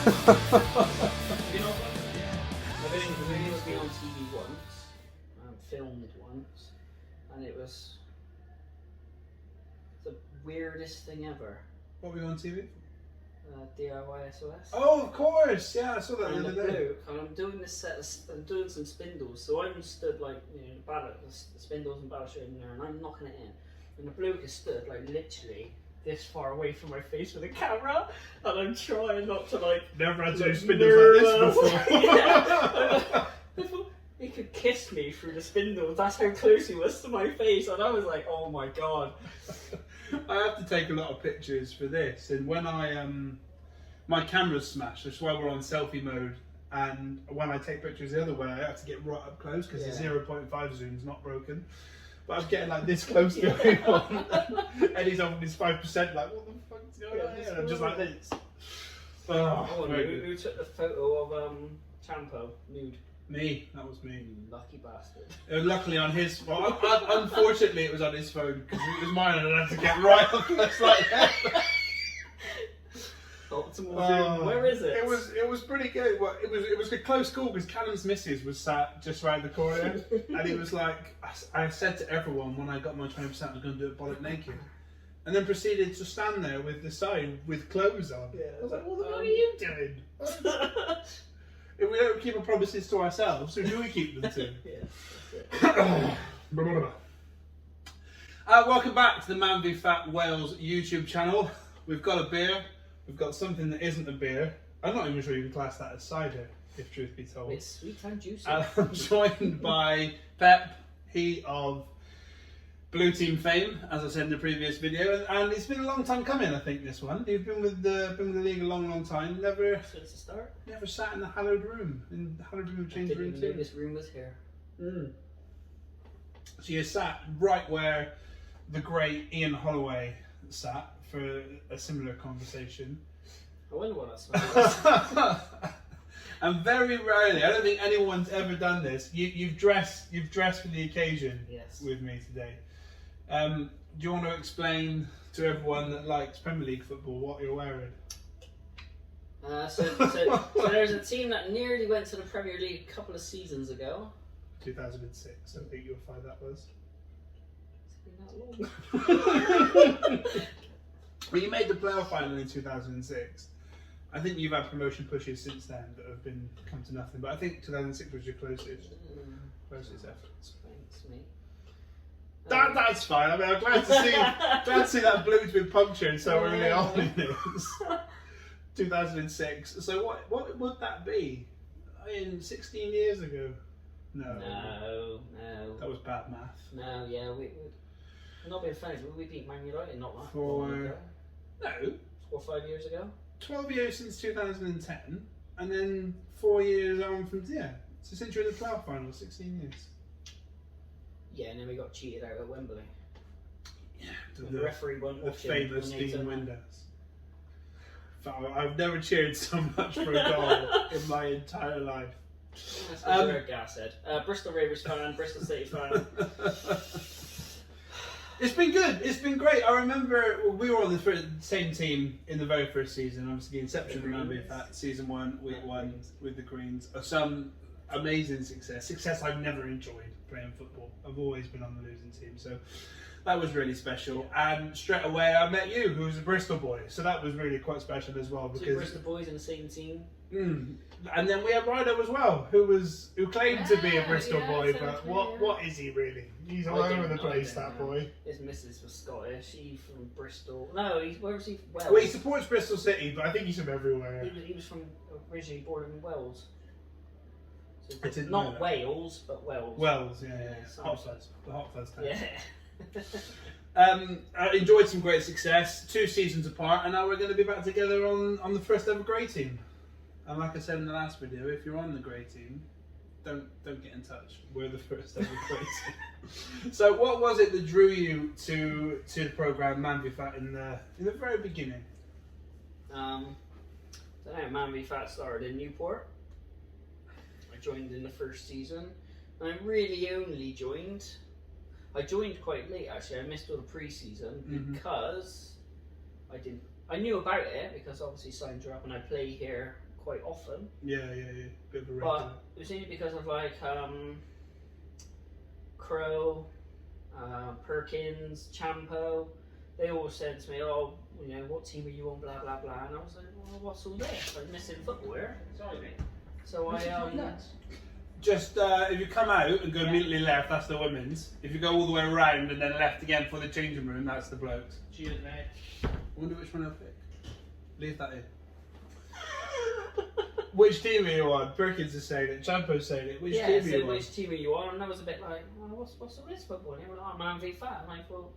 You know what? Yeah. The video's been on TV once, filmed once, and it was the weirdest thing ever. What were you on TV? DIY SOS. Oh, of course! Yeah, I saw that And the the other day. bloke, and I'm doing this set. I'm doing some spindles, so I'm stood like the spindles and baluster in there, and I'm knocking it in. And the bloke is stood like literally this far away from my face with a camera, and I'm trying not to like. Never had to do like, spindles like this before. Yeah. I thought he could kiss me through the spindles. That's how close he was to my face, and I was like, "Oh my god!" I have to take a lot of pictures for this, and when my camera's smashed, that's why we're on selfie mode. And when I take pictures the other way, I have to get right up close because the 0.5 zoom's not broken. But I'm getting like this close to everyone, and he's on his 5%. Like, what the fuck's going on here? And I'm just like this. Oh, who took the photo of Champo nude? Me, that was me. You lucky bastard. It was luckily on his. Well, unfortunately, it was on his phone because it was mine, and I had to get right up close like that. Where is it? It was pretty good. Well, it was a close call because Callum's missus was sat just round the corner, and it was like I said to everyone when I got my 20%, I was going to do it bollock naked, and then proceeded to stand there with the sign with clothes on. Yeah, I was like, what are you doing? If we don't keep our promises to ourselves, who do we keep them to? Yeah, Welcome back to the MANvFAT Wales YouTube channel. We've got a beer. We've got something that isn't a beer. I'm not even sure you can class that as cider, if truth be told. it's sweet and juicy. I'm joined by Pep, he of Blue Team fame, as I said in the previous video, and it's been a long time coming. I think this one. You've been with the league a long time. Never Since the start. Never sat in the hallowed room. In the hallowed room of change room Didn't even know too. this room was here. So you sat right where the great Ian Holloway sat for a similar conversation. I wonder what that smells like. And very rarely, I don't think anyone's ever done this. You've dressed for the occasion. Yes. With me today. Do you want to explain to everyone that likes Premier League football what you're wearing? So there's a team that nearly went to the Premier League a couple of seasons ago. 2006, I think you'll find that was. It's been that long. Well, you made the playoff final in 2006. I think you've had promotion pushes since then that have come to nothing. But I think 2006 was your closest efforts. Thanks, mate. That's fine. I mean, I'm glad to see that blue's been punctured so early on in this. 2006. So what would that be? In 16 years ago? No. That was bad math. No, yeah, we're not being funny, but we beat Man United not that For long ago. No. 4 or 5 years ago. 12 years since 2010, and then 4 years on from there. So since you're in the playoff final, 16 years. Yeah, and then we got cheated out at Wembley. Yeah, The referee won. The famous Dean Windass. I've never cheered so much for a goal in my entire life. That's what you're a gashead. Bristol Ravens fan, Bristol City fan. It's been good. It's been great. I remember we were on the same team in the very first season. Obviously, the inception of MANvFAT, season 1, week 1 with the Greens. Some amazing success. Success I've never enjoyed playing football. I've always been on the losing team, so that was really special. And straight away, I met you, who was a Bristol boy. So that was really quite special as well. Because 2 Bristol boys in the same team. And then we had Ryder as well, who claimed to be a Bristol boy, so but what is he really? He's all over the place, that boy. His missus was Scottish. He from Bristol. No, where was he? Wales. Well, he supports Bristol City, but I think he's from everywhere. He was from originally born in Wales. So I didn't know not that. Wales, but Wales. Wales, yeah. Sorry. Hot fuzz, the hot fuzz town. Yeah. I enjoyed some great success, 2 seasons apart, and now we're going to be back together on the first ever grey team. And like I said in the last video, if you're on the grey team, don't get in touch. We're the first ever grey team. So what was it that drew you to the programme MANvFAT in the very beginning? I don't know, MANvFAT started in Newport. I joined in the first season. And I really only joined. I joined quite late actually. I missed all the pre-season because I knew about it because obviously signs are up and I play here quite often. Yeah. Bit of a regular. But it was only because of like Crow, Perkins, Champo. They all said to me, "Oh, you know, what team are you on?" Blah blah blah. And I was like, "Well, what's all this? I'm missing football here." Sorry, mate. So Just if you come out and go immediately left, that's the women's. If you go all the way around and then left again for the changing room, that's the blokes. Cheers, mate. I wonder which one I'll pick. Leave that in. Which team are you on? Perkins is saying it. Champo's saying it. Which team are you on? Which team are you on? And I was a bit like, "Oh, what's all this football?" And they were like, "Oh, MANvFAT." And I thought,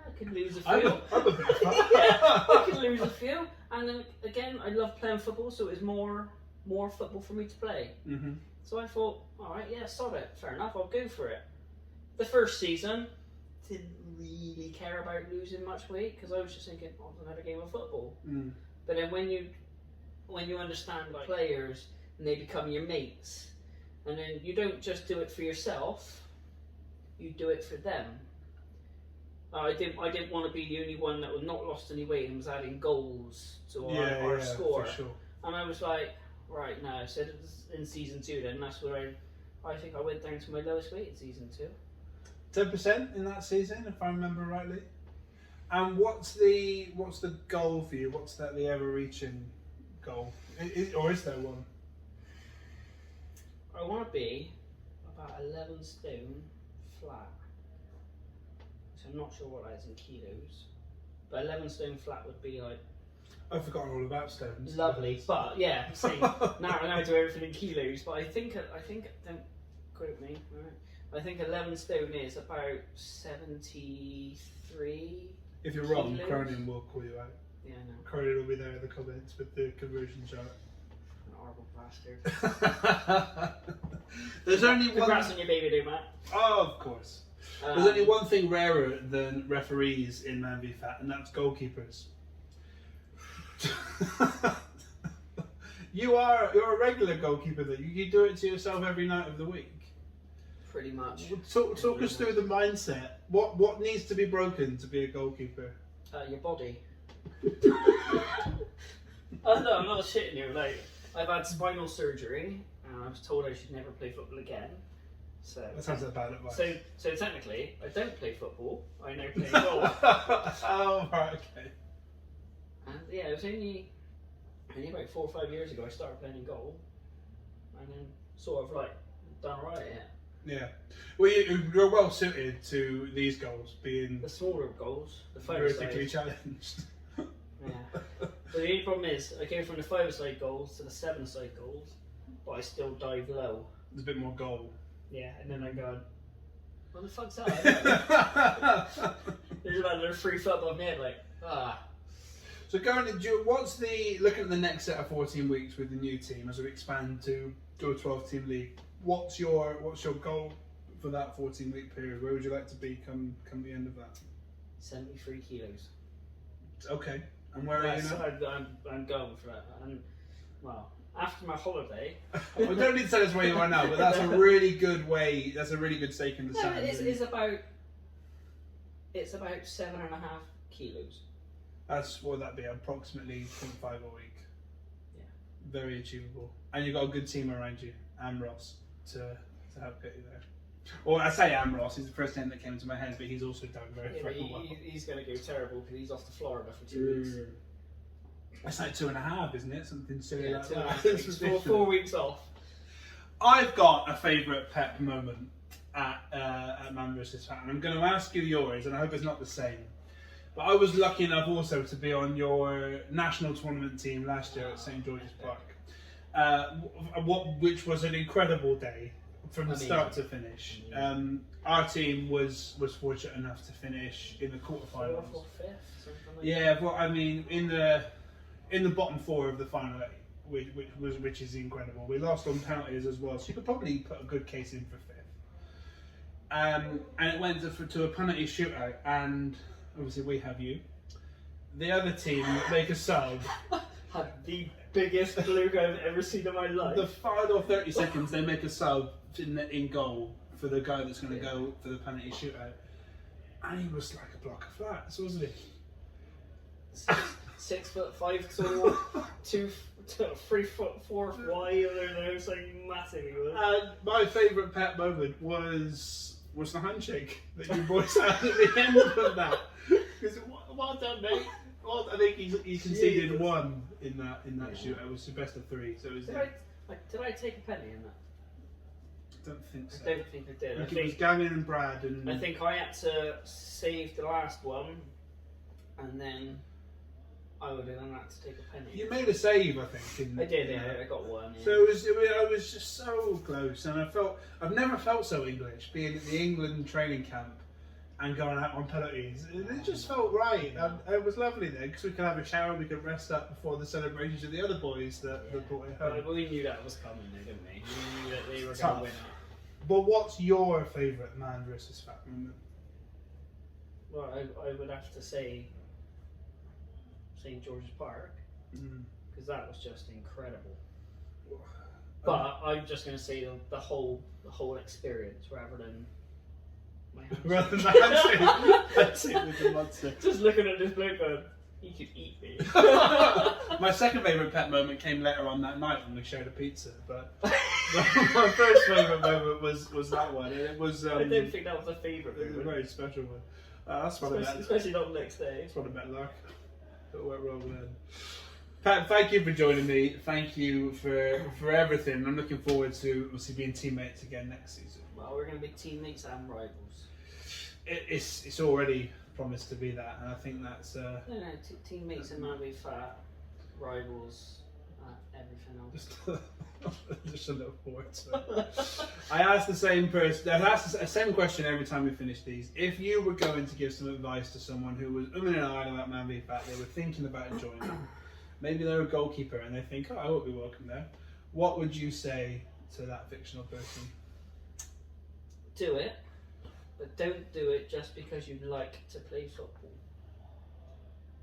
I could lose a few. I'm a bit of fun. I could lose a few. And then again, I love playing football, so it was more football for me to play. Mm-hmm. So I thought, all right, yeah, sod it. Fair enough, I'll go for it. The first season, didn't really care about losing much weight because I was just thinking, oh, it's another game of football. Mm. But then when you understand like players and they become your mates, and then you don't just do it for yourself, you do it for them. I didn't want to be the only one that was not lost any weight and was adding goals to our score. For sure. And I was like, right now, so in season 2 then, that's where I think I went down to my lowest weight in season 2. 10% in that season, if I remember rightly. And what's the goal for you? What's the ever-reaching goal? Or is there one? I want to be about 11 stone flat. So I'm not sure what that is in kilos. But 11 stone flat would be like... I've forgotten all about stones. Lovely, but yeah, see, now I do everything in kilos, but I think, don't quote me, right? I think 11 stone is about 73. If you're wrong, Cronin will call you out. Yeah, I know. Cronin will be there in the comments with the conversion chart. An horrible bastard. There's only one. Congrats on your baby, dude, Matt. Oh, of course. There's only one thing rarer than referees in MANvFAT, and that's goalkeepers. You're a regular goalkeeper though. You do it to yourself every night of the week. Pretty much. Talk us through the mindset. What needs to be broken to be a goalkeeper? Your body. Oh no, I'm not shitting you. Like, I've had spinal surgery, and I was told I should never play football again. So that sounds like bad advice. So technically, I don't play football. I now play golf. Oh right, okay. And yeah, it was only about 4 or 5 years ago I started playing goal, and then sort of like done right at it. Yeah, well, you're well suited to these goals, being the smaller goals, the vertically challenged. Yeah, but the only problem is I go from the 5-a-side goals to the 7-a-side goals, but I still dive low. There's a bit more goal. Yeah, and then I go, what the fuck's that? There's about another 3 foot above my head, like So looking at the next set of 14 weeks with the new team as we expand to a 12-team league? What's your goal for that 14-week period? Where would you like to be come the end of that? 73 kilos. Okay, and where are you now? I'm going for that. And well, after my holiday. We don't need to tell us where you are now, but that's a really good way. That's a really good stake in the sand. It's about 7.5 kilos. That's what would that be? Approximately 0.5 a week. Yeah. Very achievable. And you've got a good team around you, and Ross, to help get you there. Well, I say Ross, he's the first name that came to my head, but he's also done very well. He's going to go terrible because he's off to Florida for 2 weeks. That's like 2.5, isn't it? Something silly like that. 2.5 4 weeks off. I've got a favourite pep moment at MANvFAT, and I'm going to ask you yours, and I hope it's not the same. But I was lucky enough also to be on your national tournament team last year at St George's Park, which was an incredible day from start to finish. Our team was fortunate enough to finish in the quarterfinals. 4th or 5th, something like yeah, well, I mean, in the bottom 4 of the final 8, which is incredible. We lost on penalties as well, so you could probably put a good case in for 5th. And it went to a penalty shootout, and obviously we have you. The other team make a sub. Had the biggest fluke I've ever seen in my life. The final 30 seconds they make a sub in goal for the guy that's going to go for the penalty shootout. And he was like a block of flats, wasn't he? 6'5" tall, 3 foot 4 wide, and they're like massive. My favourite pet moment was the handshake that you boys had at the end of that. Because well done, mate. Well, I think he conceded one in that shootout. It was the best of 3. So it was. Did I take a penny in that? I don't think so. I don't think I did. I think it was Gavin and Brad, and I think I had to save the last one, and then I would have done that to take a penny. you made a save, I think. I did. Yeah, I got one. Yeah. So I was just so close, and I've never felt so English being at the England training camp and going out on penalties. It just felt right. It was lovely there because we could have a shower, we could rest up before the celebrations of the other boys that brought it home. But we knew that was coming, though, didn't we? We knew that they were going Tough. to win it. But what's your favourite man versus fat moment? Well, I would have to say St George's Park, because that was just incredible. But I'm just going to say the whole experience rather than my handshake. Rather than the handshake. Handshake with the monster. Just looking at this bloke going, he could eat me. My second favourite pet moment came later on that night when we shared a pizza, but my first favourite moment was that one, and it was. I don't think that was a favourite It was a moment. very special one. That's what I meant. Especially not the next day. That's what I meant, like. It went wrong then. Pat, thank you for joining me. Thank you for everything. I'm looking forward to obviously being teammates again next season. Well, we're going to be teammates and rivals. It's already promised to be that, and I think that's. No, teammates and MANvFAT, rivals, everything else. Just a little forward to it. I ask the same question every time we finish these. If you were going to give some advice to someone who was and ahhing about MANvFAT, they were thinking about joining, maybe they're a goalkeeper and they think, oh, I won't be welcome there. What would you say to that fictional person? Do it, but don't do it just because you like to play football.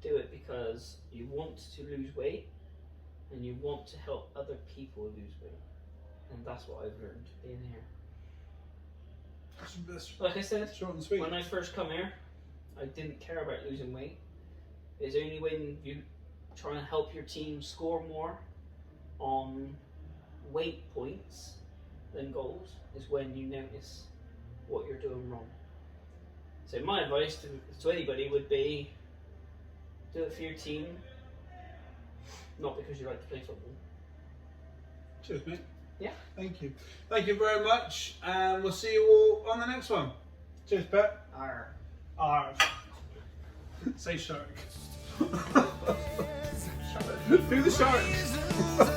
Do it because you want to lose weight and you want to help other people lose weight. And that's what I've learned being here. That's Like I said, short and sweet. when I first come here, I didn't care about losing weight. It's only when you try and help your team score more on weight points than goals is when you notice what you're doing wrong. So my advice to anybody would be, do it for your team, not because you like to play football. Cheers, mate. Yeah. Thank you. Thank you very much, and we'll see you all on the next one. Cheers, Pat. Arr. Arr. Say shark. Do the shark.